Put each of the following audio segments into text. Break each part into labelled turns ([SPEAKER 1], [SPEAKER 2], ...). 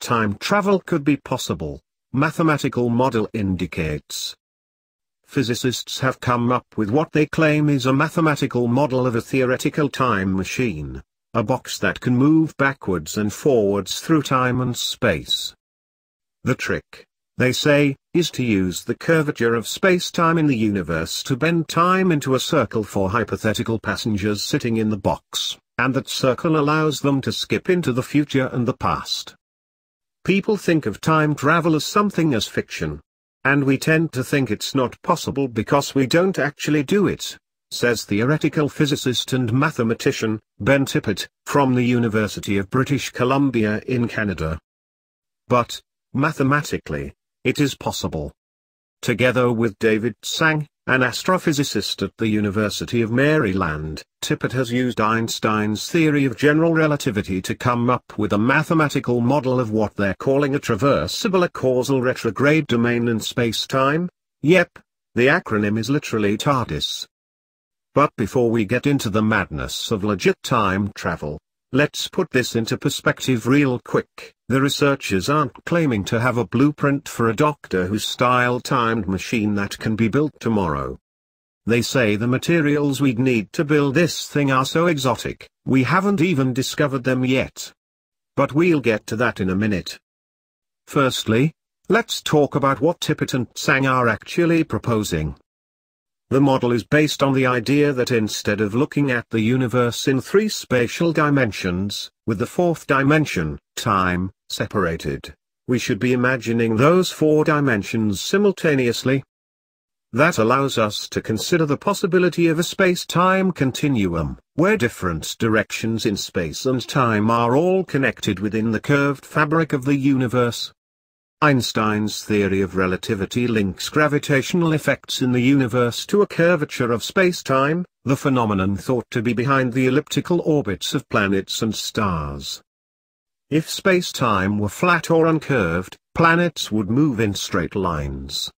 [SPEAKER 1] time travel could be possible, mathematical model indicates. Physicists have come up with what they claim is a mathematical model of a theoretical time machine, a box that can move backwards and forwards through time and space. The trick, they say, is to use the curvature of space-time in the universe to bend time into a circle for hypothetical passengers sitting in the box, and that circle allows them to skip into the future and the past. People think of time travel as something as fiction. And we tend to think it's not possible because we don't actually do it, says theoretical physicist and mathematician, Ben Tippett, from the University of British Columbia in Canada. But, mathematically, it is possible. Together with David Tsang, an astrophysicist at the University of Maryland, Tippett has used Einstein's theory of general relativity to come up with a mathematical model of what they're calling a traversable causal retrograde domain in space-time. Yep, the acronym is literally TARDIS. But before we get into the madness of legit time travel, let's put this into perspective real quick. The researchers aren't claiming to have a blueprint for a Doctor Who-style timed machine that can be built tomorrow. They say the materials we'd need to build this thing are so exotic, we haven't even discovered them yet. But we'll get to that in a minute. Firstly, let's talk about what Tippett and Tsang are actually proposing. The model is based on the idea that instead of looking at the universe in 3 spatial dimensions, with the 4th dimension, time, separated, we should be imagining those 4 dimensions simultaneously. That allows us to consider the possibility of a space-time continuum, where different directions in space and time are all connected within the curved fabric of the universe. Einstein's theory of relativity links gravitational effects in the universe to a curvature of space-time, the phenomenon thought to be behind the elliptical orbits of planets and stars. If space-time were flat or uncurved, planets would move in straight lines.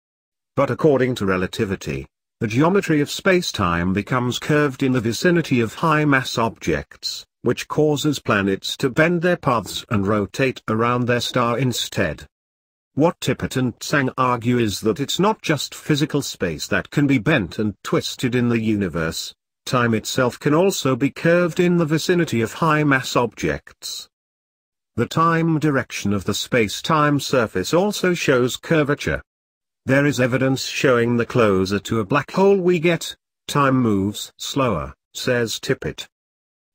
[SPEAKER 1] But according to relativity, the geometry of space-time becomes curved in the vicinity of high-mass objects, which causes planets to bend their paths and rotate around their star instead. What Tippett and Tsang argue is that it's not just physical space that can be bent and twisted in the universe, time itself can also be curved in the vicinity of high-mass objects. The time direction of the space-time surface also shows curvature. There is evidence showing the closer to a black hole we get, time moves slower, says Tippett.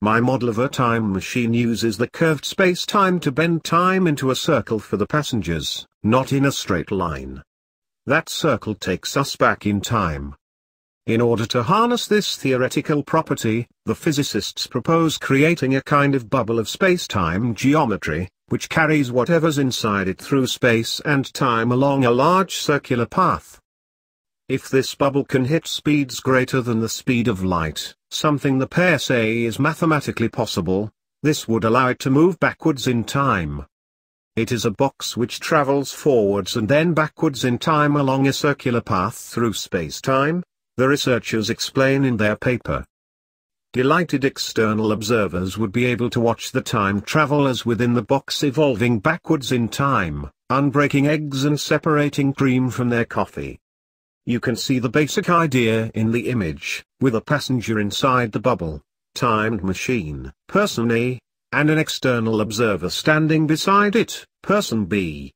[SPEAKER 1] My model of a time machine uses the curved space-time to bend time into a circle for the passengers, not in a straight line. That circle takes us back in time. In order to harness this theoretical property, the physicists propose creating a kind of bubble of space-time geometry, which carries whatever's inside it through space and time along a large circular path. If this bubble can hit speeds greater than the speed of light, something the pair say is mathematically possible, this would allow it to move backwards in time. It is a box which travels forwards and then backwards in time along a circular path through space-time, the researchers explain in their paper. Delighted external observers would be able to watch the time travelers within the box evolving backwards in time, unbreaking eggs and separating cream from their coffee. You can see the basic idea in the image, with a passenger inside the bubble, timed machine, person A, and an external observer standing beside it, person B.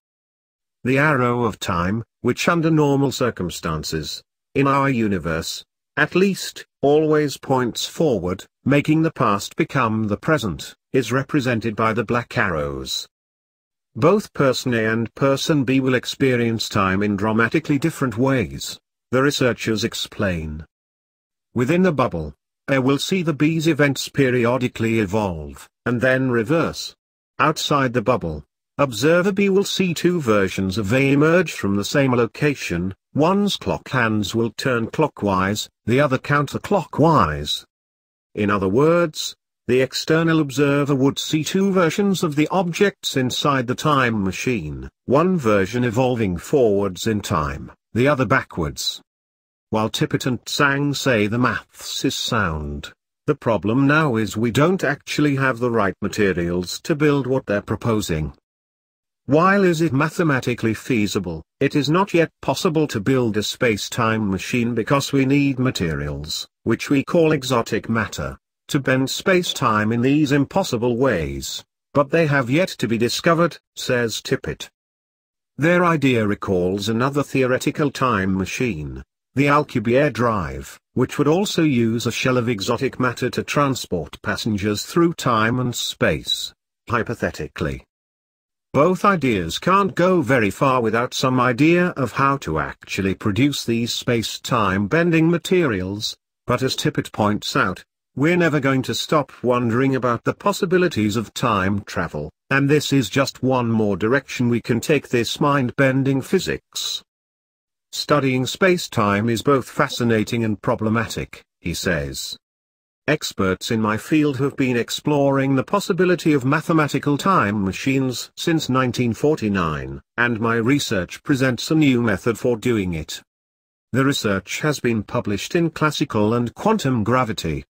[SPEAKER 1] The arrow of time, which under normal circumstances, in our universe, at least, always points forward, making the past become the present, is represented by the black arrows. Both person A and person B will experience time in dramatically different ways, the researchers explain. Within the bubble, A will see the B's events periodically evolve, and then reverse. Outside the bubble, observer B will see 2 versions of A emerge from the same location, one's clock hands will turn clockwise, the other counterclockwise. In other words, the external observer would see 2 versions of the objects inside the time machine, one version evolving forwards in time, the other backwards. While Tippett and Tsang say the maths is sound, the problem now is we don't actually have the right materials to build what they're proposing. While is it mathematically feasible, it is not yet possible to build a space-time machine because we need materials, which we call exotic matter, to bend space-time in these impossible ways. But they have yet to be discovered, says Tippett. Their idea recalls another theoretical time machine, the Alcubierre drive, which would also use a shell of exotic matter to transport passengers through time and space, hypothetically. Both ideas can't go very far without some idea of how to actually produce these space-time bending materials, but as Tippett points out, we're never going to stop wondering about the possibilities of time travel, and this is just one more direction we can take this mind-bending physics. Studying space-time is both fascinating and problematic, he says. Experts in my field have been exploring the possibility of mathematical time machines since 1949, and my research presents a new method for doing it. The research has been published in Classical and Quantum Gravity,